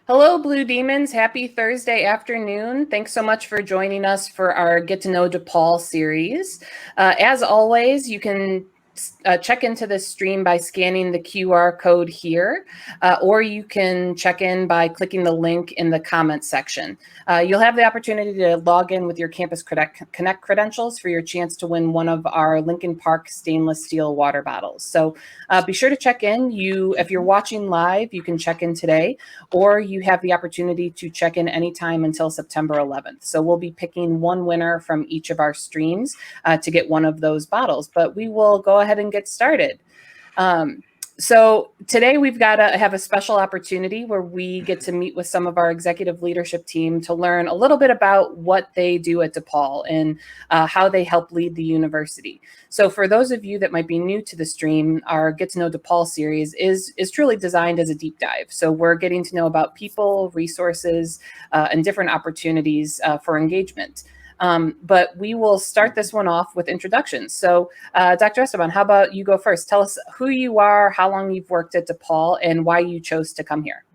Hello, Blue Demons. Happy Thursday afternoon. Thanks so much for joining us for our Get to Know DePaul series. As always, you can check into this stream by scanning the QR code here, or you can check in by clicking the link in the comments section. You'll have the opportunity to log in with your Campus Connect credentials for your chance to win one of our Lincoln Park stainless steel water bottles. So be sure to check in. If you're watching live, you can check in today, or you have the opportunity to check in anytime until September 11th. So we'll be picking one winner from each of our streams to get one of those bottles, but we will go ahead and get started. So today we've got to have a special opportunity where we get to meet with some of our executive leadership team to learn a little bit about what they do at DePaul and how they help lead the university. So for those of you that might be new to the stream, our Get to Know DePaul series is truly designed as a deep dive. So we're getting to know about people, resources, and different opportunities for engagement. But we will start this one off with introductions. So Dr. Esteban, how about you go first? Tell us who you are, how long you've worked at DePaul, and why you chose to come here.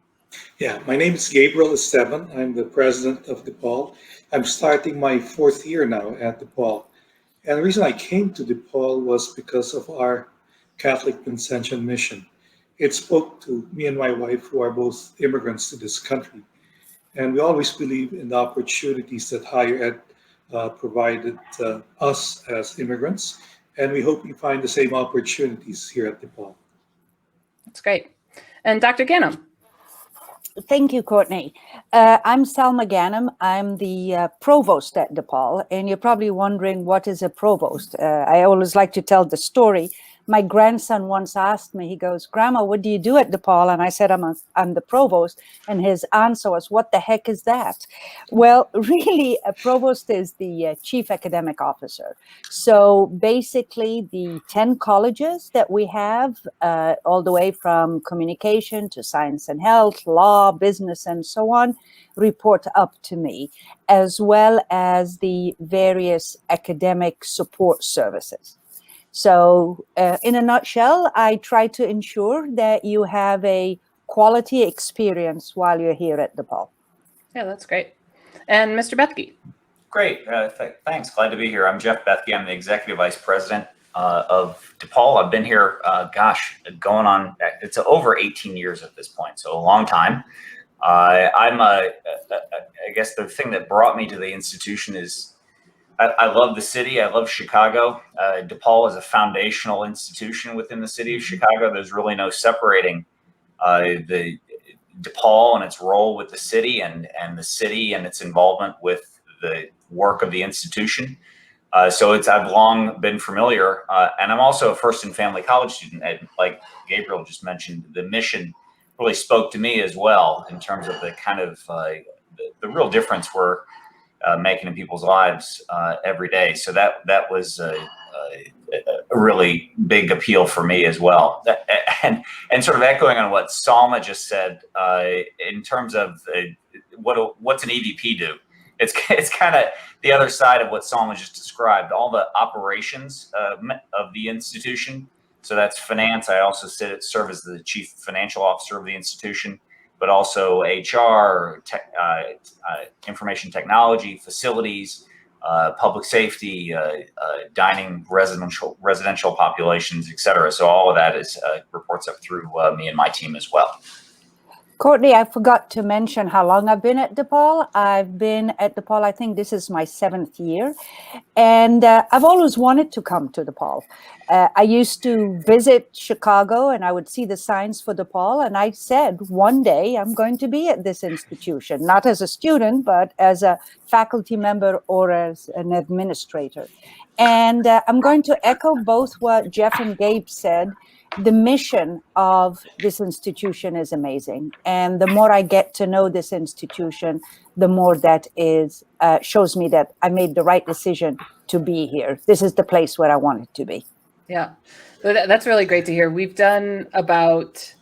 Yeah, my name is Gabriel Esteban. I'm the president of DePaul. I'm starting my fourth year now at DePaul. And the reason I came to DePaul was because of our Catholic Ascension mission. It spoke to me and my wife, who are both immigrants to this country. And we always believe in the opportunities that higher ed provided us as immigrants. And we hope we find the same opportunities here at DePaul. That's great. And Dr. Ganem. Thank you, Courtney. I'm Salma Ganem. I'm the provost at DePaul, and you're probably wondering, what is a provost? I always like to tell the story. My grandson once asked me, he goes, "Grandma, what do you do at DePaul?" And I said, I'm the provost. And his answer was, "What the heck is that?" Well, really, a provost is the chief academic officer. So basically, the 10 colleges that we have, all the way from communication to science and health, law, business, and so on, report up to me, as well as the various academic support services. So in a nutshell, I try to ensure that you have a quality experience while you're here at DePaul. Yeah, that's great. And Mr. Bethke. Great. Thanks. Glad to be here. I'm Jeff Bethke. I'm the Executive Vice President of DePaul. I've been here, going on, it's over 18 years at this point, so a long time. I guess the thing that brought me to the institution is I love the city. I love Chicago. DePaul is a foundational institution within the city of Chicago. There's really no separating the DePaul and its role with the city and the city and its involvement with the work of the institution. So I've long been familiar, and I'm also a first and family college student. And like Gabriel just mentioned, the mission really spoke to me as well in terms of the kind of the real difference we're making in people's lives every day. So that was a really big appeal for me as well. And sort of echoing on what Salma just said, in terms of what's an EVP do? It's kind of the other side of what Salma just described, all the operations of the institution. So that's finance. I also serve as the chief financial officer of the institution, but also HR, information technology, facilities, public safety, dining, residential populations, et cetera. So all of that reports up through me and my team as well. Courtney, I forgot to mention how long I've been at DePaul. I've been at DePaul, I think this is my 7th year. And I've always wanted to come to DePaul. I used to visit Chicago and I would see the signs for DePaul. And I said, one day I'm going to be at this institution, not as a student, but as a faculty member or as an administrator. And I'm going to echo both what Jeff and Gabe said. The mission of this institution is amazing. And the more I get to know this institution, the more that shows me that I made the right decision to be here. This is the place where I wanted to be. Yeah, that's really great to hear. We've done about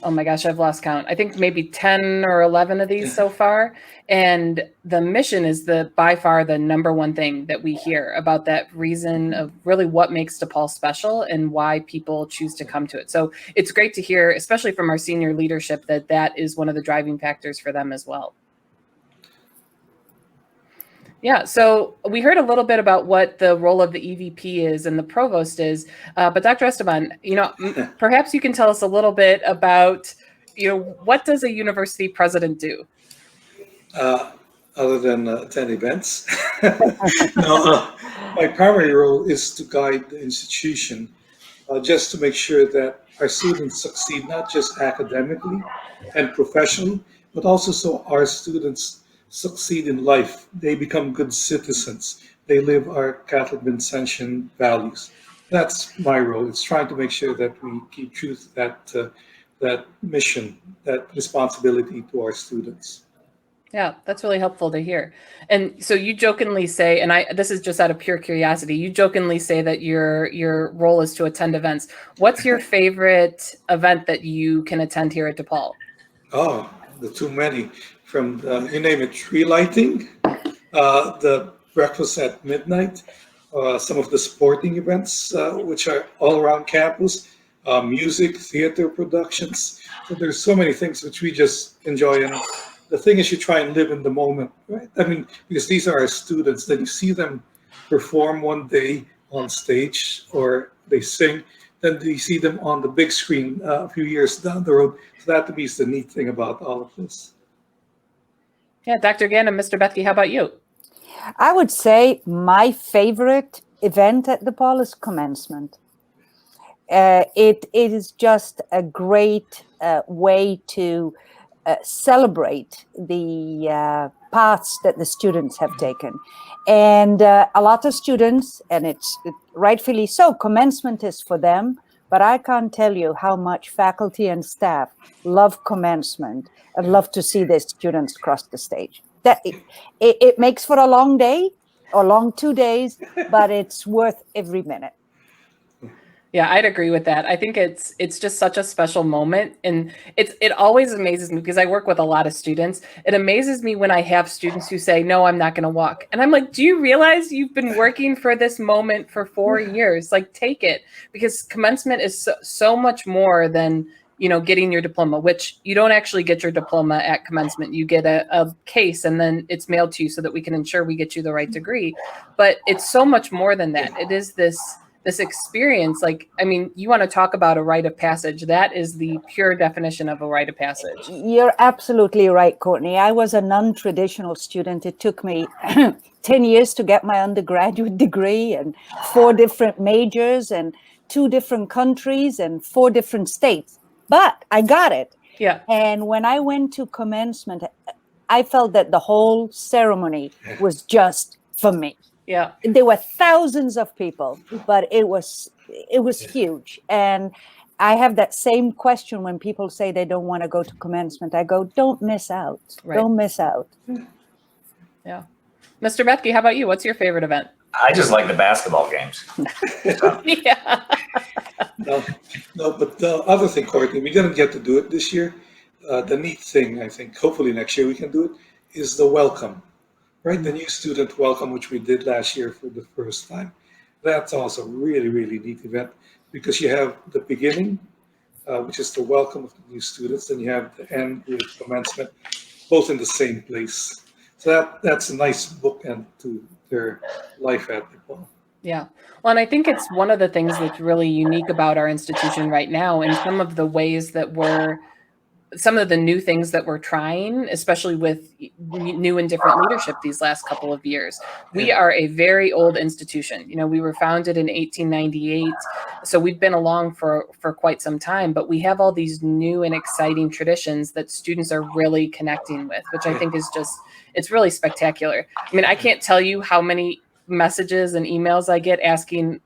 Oh my gosh, I've lost count. I think maybe 10 or 11 of these so far. And the mission is by far the number one thing that we hear about, that reason of really what makes DePaul special and why people choose to come to it. So it's great to hear, especially from our senior leadership, that is one of the driving factors for them as well. Yeah, so we heard a little bit about what the role of the EVP is and the provost is, but Dr. Esteban, perhaps you can tell us a little bit about, what does a university president do? Other than attend events. No, my primary role is to guide the institution, just to make sure that our students succeed, not just academically and professionally, but also so our students succeed in life. They become good citizens. They live our Catholic Vincentian values. That's my role. It's trying to make sure that we keep true to that mission, that responsibility to our students. Yeah, that's really helpful to hear. And so you jokingly say, and this is just out of pure curiosity, you jokingly say that your role is to attend events. What's your favorite event that you can attend here at DePaul? Oh, the too many. From you name it, tree lighting, the breakfast at midnight, some of the sporting events, which are all around campus, music, theater productions. So there's so many things which we just enjoy. And the thing is, you try and live in the moment, right? I mean, because these are our students, then you see them perform one day on stage or they sing, then you see them on the big screen a few years down the road. So that to me is the neat thing about all of this. Yeah, Dr. Gannon, Mr. Bethke, how about you? I would say my favorite event at DePaul is commencement. It is just a great way to celebrate the paths that the students have taken. And a lot of students, and it's rightfully so, commencement is for them, but I can't tell you how much faculty and staff love commencement and love to see their students cross the stage. That it makes for a long day or long 2 days, but it's worth every minute. Yeah, I'd agree with that. I think it's just such a special moment, and it always amazes me because I work with a lot of students. It amazes me when I have students who say, "No, I'm not going to walk," and I'm like, "Do you realize you've been working for this moment for 4 years? Like, take it," because commencement is so much more than getting your diploma, which you don't actually get your diploma at commencement. You get a case and then it's mailed to you so that we can ensure we get you the right degree. But it's so much more than that. It is this experience. Like, I mean, you want to talk about a rite of passage. That is the pure definition of a rite of passage. You're absolutely right, Courtney. I was a non-traditional student. It took me 10 years to get my undergraduate degree and 4 different majors and 2 different countries and 4 different states. But I got it. Yeah. And when I went to commencement, I felt that the whole ceremony was just for me. Yeah. There were thousands of people, but it was huge. And I have that same question when people say they don't want to go to commencement. I go, don't miss out. Right. Don't miss out. Yeah. Mr. Bethke, how about you? What's your favorite event? I just like the basketball games. Yeah. No, but the other thing, Courtney, we didn't get to do it this year. The neat thing, I think, hopefully next year we can do it, is the welcome, right? The new student welcome, which we did last year for the first time. That's also a really, really neat event because you have the beginning, which is the welcome of the new students, and you have the end with commencement, both in the same place. So that's a nice bookend to their life at DePaul. Yeah. Well, and I think it's one of the things that's really unique about our institution right now, and some of the ways that some of the new things that we're trying, especially with new and different leadership these last couple of years. We are a very old institution. We were founded in 1898, so we've been along for quite some time, but we have all these new and exciting traditions that students are really connecting with, which I think is it's really spectacular. I mean, I can't tell you how many messages and emails I get asking,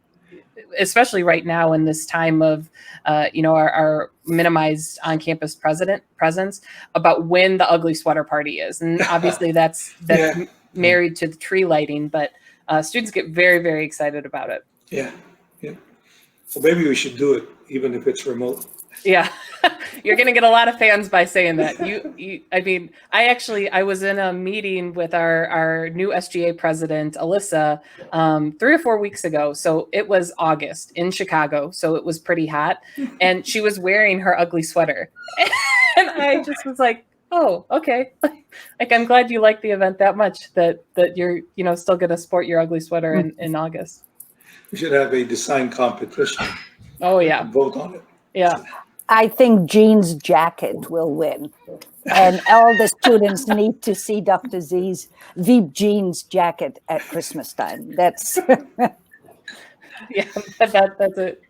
especially right now in this time of, our minimized on-campus presence, about when the ugly sweater party is. And obviously that's married to the tree lighting, but students get very, very excited about it. Yeah. So maybe we should do it, even if it's remote. Yeah, you're going to get a lot of fans by saying that. I mean, I was in a meeting with our new SGA president, Alyssa, 3 or 4 weeks ago. So it was August in Chicago. So it was pretty hot. And she was wearing her ugly sweater. And I just was like, oh, okay. Like, I'm glad you like the event that much that you're, still going to sport your ugly sweater in August. We should have a design competition. Oh, yeah. And vote on it. Yeah. I think Jean's jacket will win. And all the students need to see Dr. Z's Veep Jean's jacket at Christmas time. That's yeah, that's it.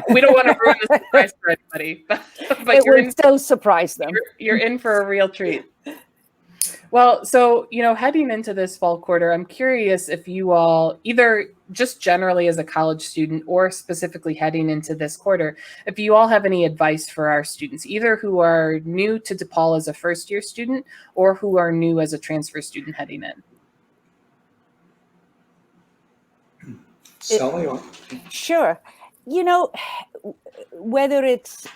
We don't want to ruin the surprise for anybody, but it will still surprise them. You're in for a real treat. Well, so, heading into this fall quarter, I'm curious if you all, either just generally as a college student or specifically heading into this quarter, if you all have any advice for our students, either who are new to DePaul as a first-year student or who are new as a transfer student heading in. Sally? Sure. Whether it's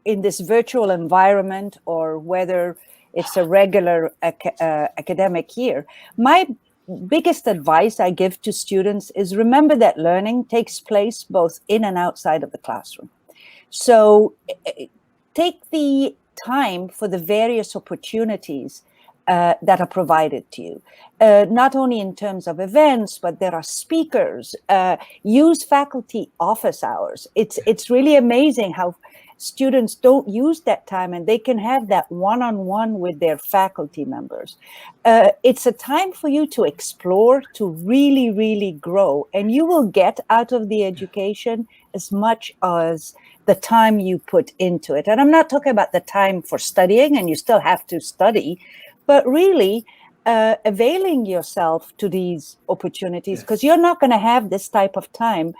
in this virtual environment or whether it's a regular academic year, my biggest advice I give to students is remember that learning takes place both in and outside of the classroom. So take the time for the various opportunities that are provided to you, not only in terms of events, but there are speakers. Use faculty office hours. It's really amazing how students don't use that time and they can have that one-on-one with their faculty members. It's a time for you to explore, to really, really grow, and you will get out of the education as much as the time you put into it. And I'm not talking about the time for studying, and you still have to study, but really availing yourself to these opportunities, because you're not going to have this type of time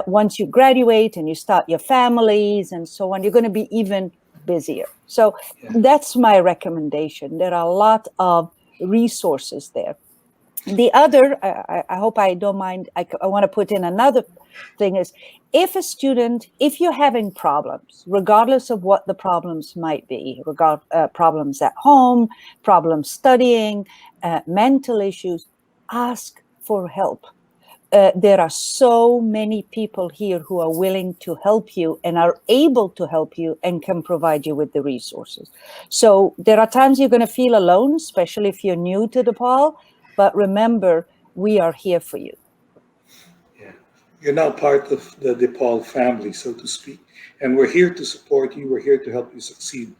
once you graduate and you start your families and so on. You're going to be even busier. So that's my recommendation. There are a lot of resources there. The other, I hope I don't mind, I want to put in another thing is, if you're having problems, regardless of what the problems might be, problems at home, problems studying, mental issues, ask for help. There are so many people here who are willing to help you and are able to help you and can provide you with the resources. So there are times you're going to feel alone, especially if you're new to DePaul, but remember, we are here for you. Yeah, you're now part of the DePaul family, so to speak, and we're here to support you. We're here to help you succeed.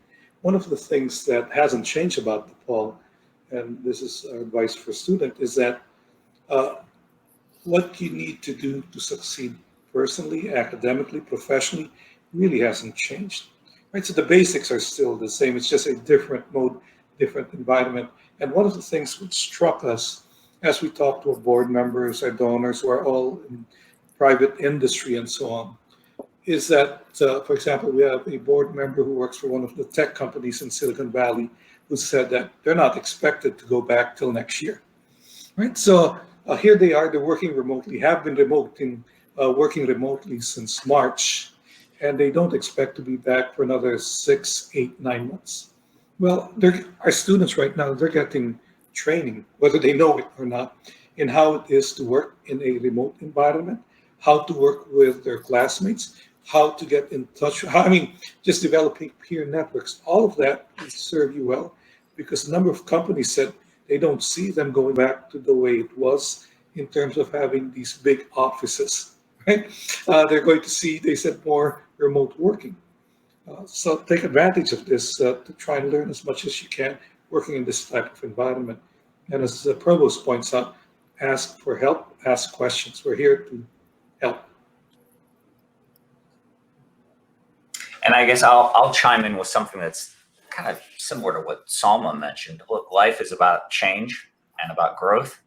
One of the things that hasn't changed about DePaul, and this is our advice for students, is that what you need to do to succeed personally, academically, professionally, really hasn't changed. Right? So the basics are still the same. It's just a different mode, different environment. And one of the things which struck us as we talked to our board members, our donors, who are all in private industry and so on, is that, for example, we have a board member who works for one of the tech companies in Silicon Valley who said that they're not expected to go back till next year. Right? So here they are, they're working remotely, have been working remotely since March, and they don't expect to be back for another 6, 8, 9 months. Well, our students right now, they're getting training, whether they know it or not, in how it is to work in a remote environment, how to work with their classmates, how to get in touch, just developing peer networks. All of that will serve you well, because a number of companies said they don't see them going back to the way it was in terms of having these big offices, right? They're going to see, they said, more remote working. So take advantage of this to try and learn as much as you can working in this type of environment. And as the provost points out, ask for help, ask questions. We're here to help. And I guess I'll chime in with something that's kind of similar to what Salma mentioned. Look, life is about change and about growth.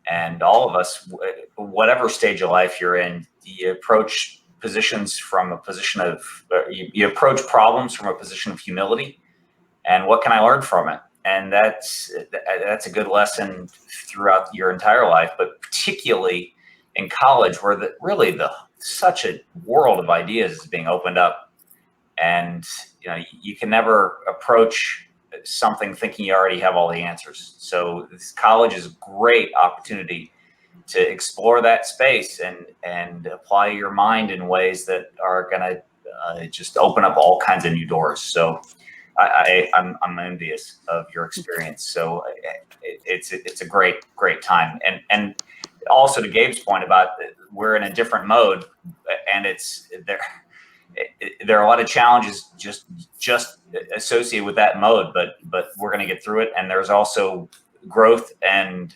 And all of us, whatever stage of life you're in, you approach positions from a position of, you approach problems from a position of humility. And what can I learn from it? And that's a good lesson throughout your entire life, but particularly in college, where really the such a world of ideas is being opened up, and you can never approach something thinking you already have all the answers. So this college is a great opportunity to explore that space and apply your mind in ways that are going to just open up all kinds of new doors. So I'm envious of your experience. So it's a great time. And also to Gabe's point about we're in a different mode, and there are a lot of challenges just associated with that mode, but we're going to get through it. And there's also growth and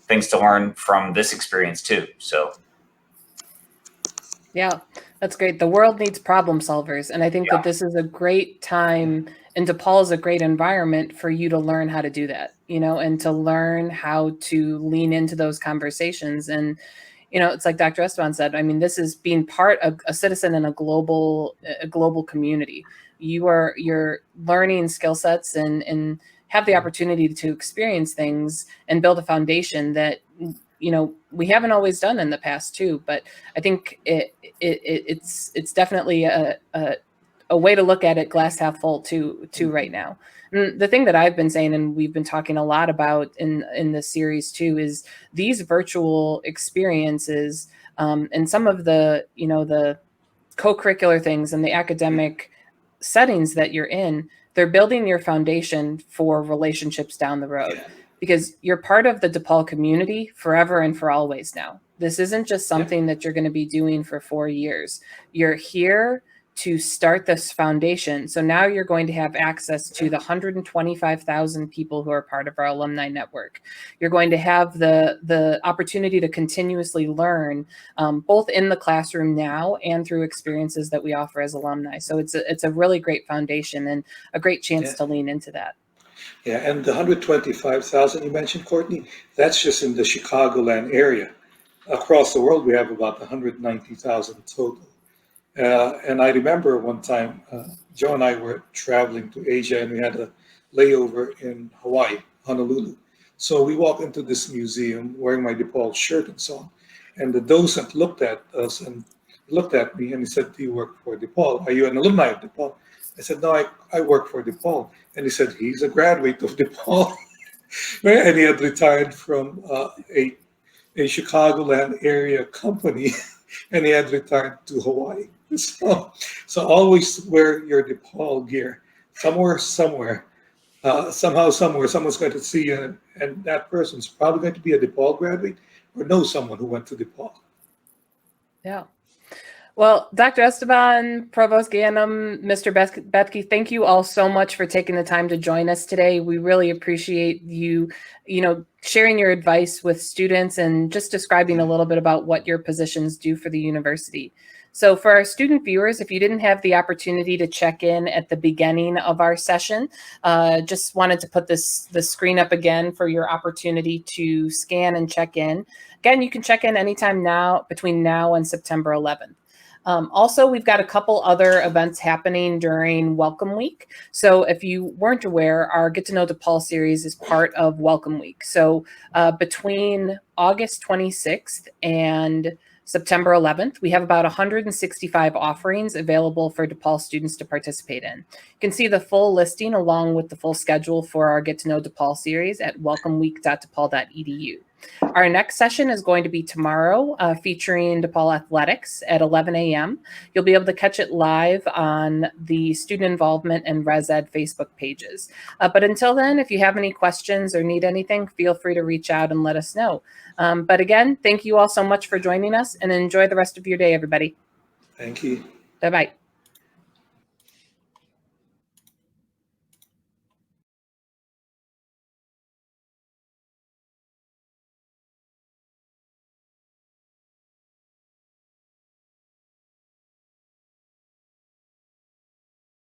things to learn from this experience too. So. Yeah, that's great. The world needs problem solvers. And I think Yeah. that this is a great time, and DePaul is a great environment for you to learn how to do that, and to learn how to lean into those conversations. And, it's like Dr. Esteban said, I mean, this is being part of a citizen in a global community. You're learning skill sets and have the opportunity to experience things and build a foundation that we haven't always done in the past too. But I think it's definitely a way to look at it, glass half full too right now. And the thing that I've been saying, and we've been talking a lot about in this series too, is these virtual experiences and some of the the co-curricular things and the academic settings that you're in, they're building your foundation for relationships down the road. Because you're part of the DePaul community forever and for always now. This isn't just something that you're going to be doing for 4 years. You're here to start this foundation. So now you're going to have access to the 125,000 people who are part of our alumni network. You're going to have the opportunity to continuously learn, both in the classroom now and through experiences that we offer as alumni. So it's a really great foundation and a great chance to lean into that. Yeah, and the 125,000 you mentioned, Courtney, that's just in the Chicagoland area. Across the world, we have about 190,000 total. And I remember one time, Joe and I were traveling to Asia, and we had a layover in Hawaii, Honolulu. So we walked into this museum wearing my DePaul shirt and so on. And the docent looked at us and looked at me, and he said, "Do you work for DePaul? Are you an alumni of DePaul?" I said, "No, I work for DePaul." And he said, "He's a graduate of DePaul." And he had retired from a Chicagoland area company, and he had retired to Hawaii. So always wear your DePaul gear. Somewhere, somehow, somewhere, someone's going to see you, and that person's probably going to be a DePaul graduate or know someone who went to DePaul. Yeah. Well, Dr. Esteban, Provost Ganem, Mr. Bethke, thank you all so much for taking the time to join us today. We really appreciate you, sharing your advice with students and just describing a little bit about what your positions do for the university. So for our student viewers, if you didn't have the opportunity to check in at the beginning of our session, just wanted to put the screen up again for your opportunity to scan and check in. Again, you can check in anytime now between now and September 11th. Also, we've got a couple other events happening during Welcome Week. So if you weren't aware, our Get to Know DePaul series is part of Welcome Week. So between August 26th and September 11th, we have about 165 offerings available for DePaul students to participate in. You can see the full listing along with the full schedule for our Get to Know DePaul series at welcomeweek.depaul.edu. Our next session is going to be tomorrow, featuring DePaul Athletics at 11 a.m. You'll be able to catch it live on the Student Involvement and Res Ed Facebook pages. But until then, if you have any questions or need anything, feel free to reach out and let us know. But again, thank you all so much for joining us, and enjoy the rest of your day, everybody. Thank you. Bye-bye.